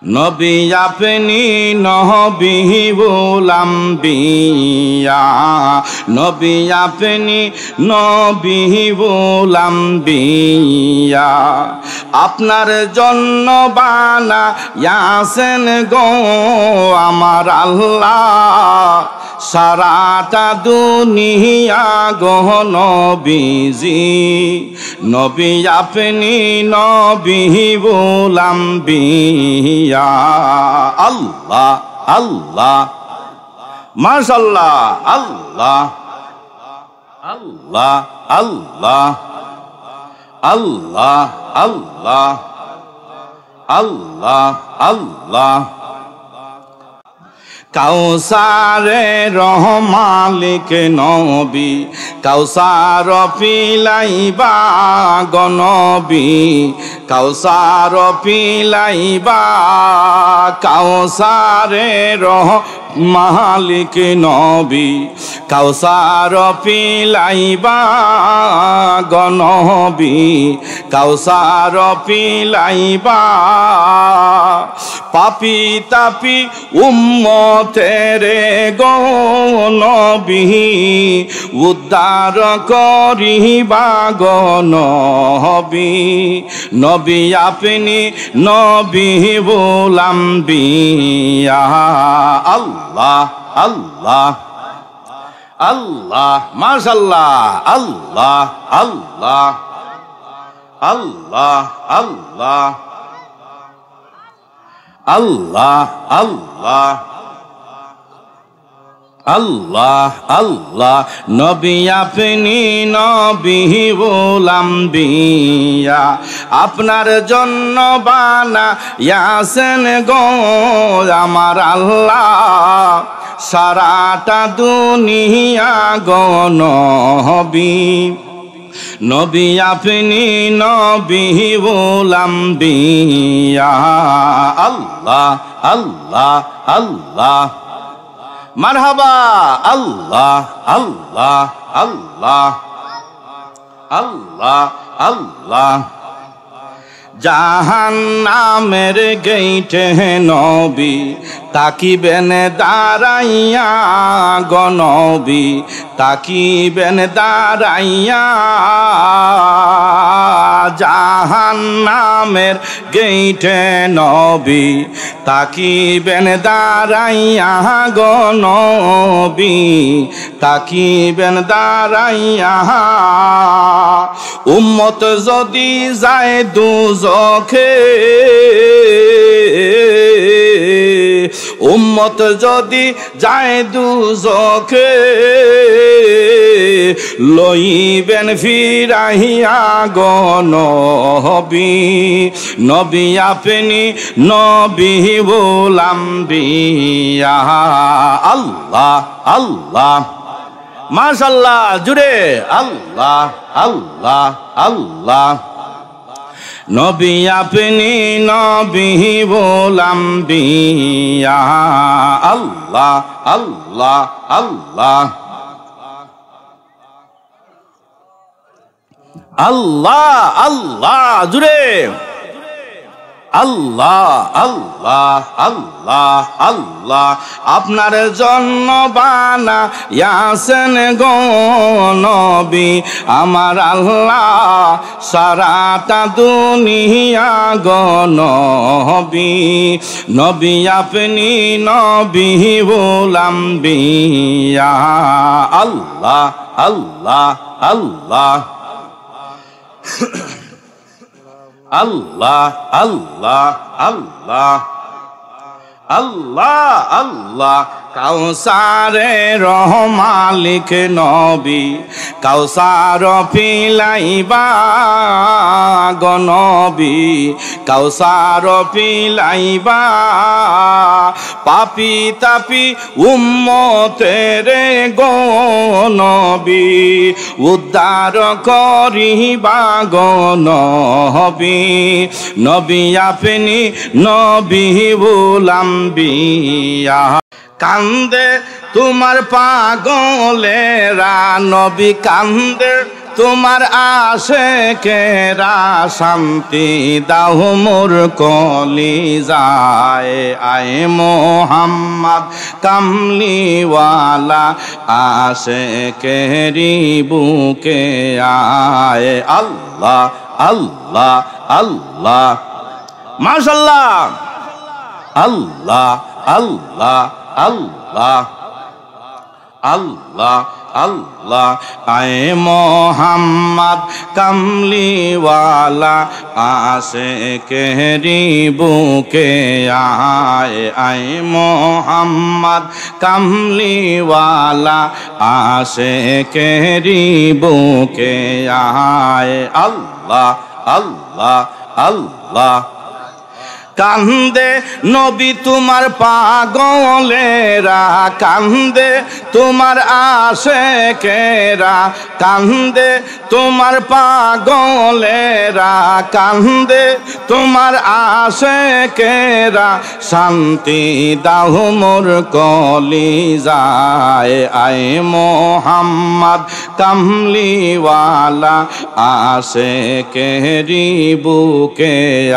নবী আপনি নবিউল আম্বিয়া, নবী আপনি নবিউল আম্বিয়া। আপনার জন্য বানায়াছেন গো আমার আল্লাহ সারাটা দুনিয়া গো নবীজি। নবী আপনি নবিউল আম্বিয়া। আল্লাহ আল্লাহ মাশাআল্লাহ, আল্লাহ আল্লাহ আল্লাহ আল্লাহ আল্লাহ আল্লাহ আল্লাহ। কাউসারের মালিক নবী, কাউসার পিলাইবা গো নবী, কাউসার পিলাইবা। কাউসারের মালিক নবী, কাউসার পিলাইবা গো নবী, কাউসার পিলাইবা। পাপি তাপি উম্মতের গো নবী উদ্ধার করিবা গো নবী। নবী আপনি নবিউল আম্বিয়া। আল্লাহ আল্লাহ আল্লাহ মাশাআল্লাহ, আল্লাহ আল্লাহ আল্লাহ আল্লাহ আল্লাহ আল্লাহ আল্লাহ আল্লাহ। নবী আপনি নবিউল আম্বিয়া, আপনার জন্য বানায়াছেন গো আমার আল্লাহ সারাটা দুনিয়া গো নবী। নবী আপনি নবিউল আম্বিয়া। আল্লাহ আল্লাহ আল্লাহ মারহাবা। আল্লাহ আল্লাহ আল্লাহ আল্লাহ আল্লাহ। জাহান্নামের গেইটে নবী তাকিবেন দাঁড়াইয়া গো নবী, তাকিবেন দাঁড়াইয়া। জাহান্নামের গেইটে নবী তাকিবেন দাঁড়াইয়া গো নবী, তাকিবেন দাঁড়াইয়া। উম্মত যদি যায় দুজখে, উম্মত যদি যায় দুজখে, লইবেন ফিরাইয়া গো নবী। নবী আপনি নবিউল আম্বিয়া। আল্লাহ আল্লাহ মাশাআল্লাহ জুড়ে। আল্লাহ আল্লাহ আল্লাহ। নবী আপনি নবিউল আম্বিয়া। আল্লাহ আল্লাহ আল্লাহ আল্লাহ আল্লাহ জুড়ে। আল্লাহ আল্লাহ আল্লাহ আল্লাহ। আপনার জন্য বানায়াছেন গো নবী আমার আল্লাহ সারাটা দুনিয়া গো নবী। নবী আপনি নবিউল আম্বিয়া। আল্লাহ আল্লাহ আল্লাহ আল্লাহ আল্লাহ আল্লাহ আল্লাহ আল্লাহ। কাউসারের মালিক নবী, কাউসার পিলাইবা গো নবী, কাউসার পিলাইবা। পাপি তাপি উম্মতের গো নবী উদ্ধার করিবা গো নবী। নবী আপনি নবিউল আম্বিয়া। কান্দে তোমার পাগলেরা নবী কান্দে তোমার আশেকেরা শান্তি দাও মোর কলিজায় আয় মোহাম্মদ কামলিওয়ালা আশেকেরি বুকে আয় আল্লাহ আল্লাহ আল্লাহ মাশাআল্লাহ আল্লাহ আল্লাহ আল্লাহ আল্লাহ আল্লাহ আয় মোহাম্মদ কামলিওয়ালা আশেকেরি বুকে আয় আয় মোহাম্মদ কামলিওয়ালা আশেকেরি বুকে আয় আল্লাহ আল্লাহ আল্লাহ কান্দে নবী তোমার পাগলেরা কান্দে তোমার আশেকেরা কান্দে তোমার পাগলেরা কান্দে তোমার আশেকেরা শান্তি দাও মোর কলিজায় আয় মোহাম্মদ কামলিওয়ালা আশেকেরি বুকে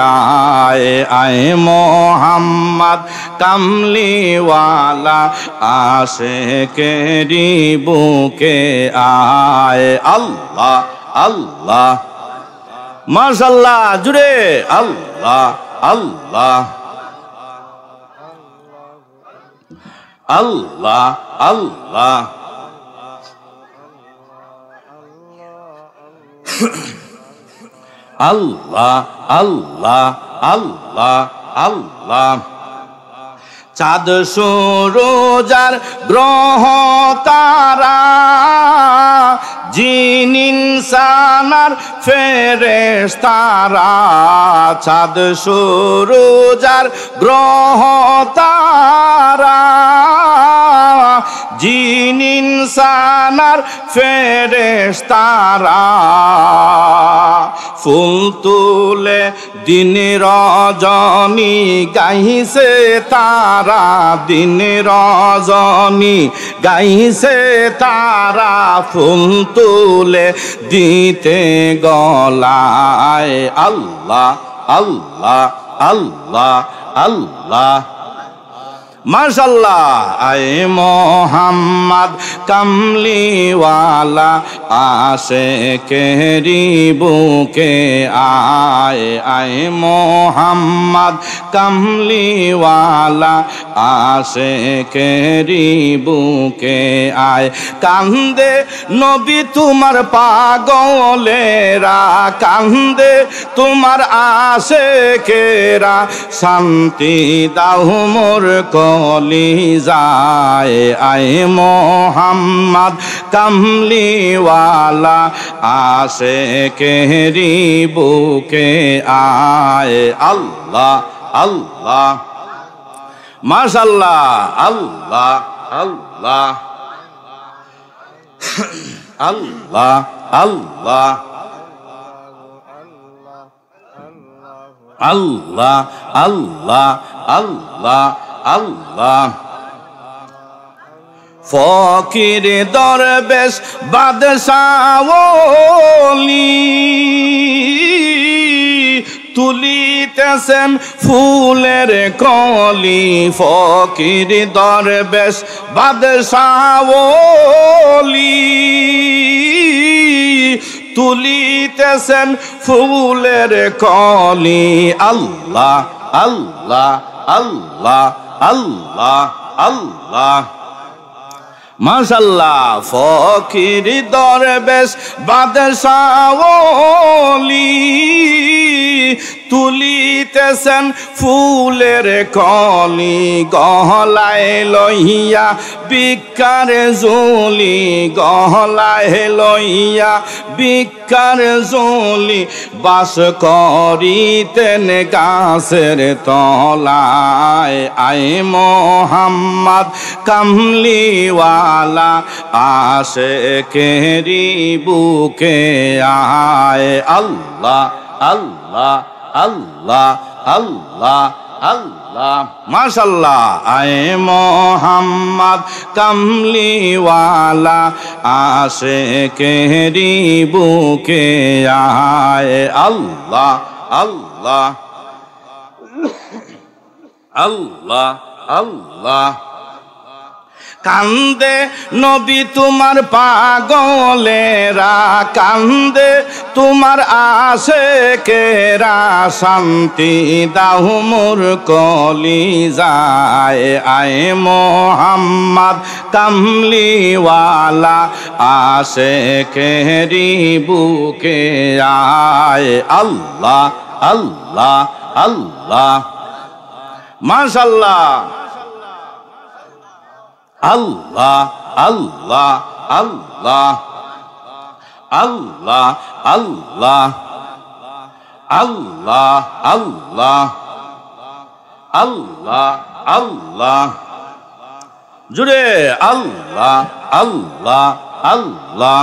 আয় আয় মোহাম্মদ কামলিওয়ালা আশেকেরি বুকে আয় আল্লাহ আল্লাহ মাশাআল্লাহ জুড়ে আল্লাহ আল্লাহ আল্লাহ আল্লাহ আল্লাহ আল্লাহ আল্লাহ আল্লাহ চাঁদ সূরজার গ্রহ তারা জিন ইনসানার ফেরেশতারা চাঁদ সূরজার গ্রহ তারা জিন ইনসানার ফেরেশতারা ফুল তুলে দিন রজনী গাইছে তারা দিন রজনী গাইছে তারা ফুল তুলে দিতে গলায় আল্লাহ আল্লাহ আল্লাহ আল্লাহ মাশাআল্লাহ আয় মোহাম্মদ কামলিওয়ালা আশেকেরি বুকে আয় আয় মোহাম্মদ কামলিওয়ালা আশেকেরি বুকে আয় কান্দে নবী তোমার পাগলেরা কান্দে তোমার আশেকেরা শান্তি দাও মোর কলিজায় আয় মোহাম্মদ কামলিওয়ালা আশেকেরি বুকে আয় আল্লাহ আল্লাহ মাশাআল্লাহ আল্লাহ আল্লাহ আল্লাহ আল্লাহ আল্লাহ আল্লাহ আল্লাহ আল্লাহ ফকির দরবেশ বাদশাহ ওলি তুলিতেছেন ফুলের কলি ফকির দরবেশ বাদশাহ ওলি তুলিতেছেন ফুলের কলি আল্লাহ আল্লাহ আল্লাহ আল্লাহ আল্লাহ মাশাআল্লাহ ফকির দরবেশ বাদশাহ ওলি তুলিতেছেন ফুলের কলি গহলায় লইয়া বিকার জুলি গহলায় লইয়া বিকার জুলি বাস করিতেন গাছের তলায় আয় মোহাম্মদ কামলিওয়ালা আশেকেরি বুকে আয় আল্লাহ আল্লাহ আল্লাহ আল্লাহ আল্লাহ মাশাল্লাহ আয়ে মোহাম্মদ কামলিওয়ালা আশিকেরি বুকে আয় আল্লাহ আল্লাহ আল্লাহ আল্লাহ কান্দে নবী তোমার পাগলেরা কান্দে তোমার আশিকেরা শান্তি দাও মোর কলিজায় আয়ে মোহাম্মদ কামলিওয়ালা আশিকেরি বুকে আয় আল্লাহ আল্লাহ আল্লাহ মাশাআল্লাহ আল্লাহ আল্লাহ আল্লাহ আল্লাহ আল্লাহ আল্লাহ আল্লাহ আল্লাহ আল্লাহ জুড়ে আল্লাহ আল্লাহ আল্লাহ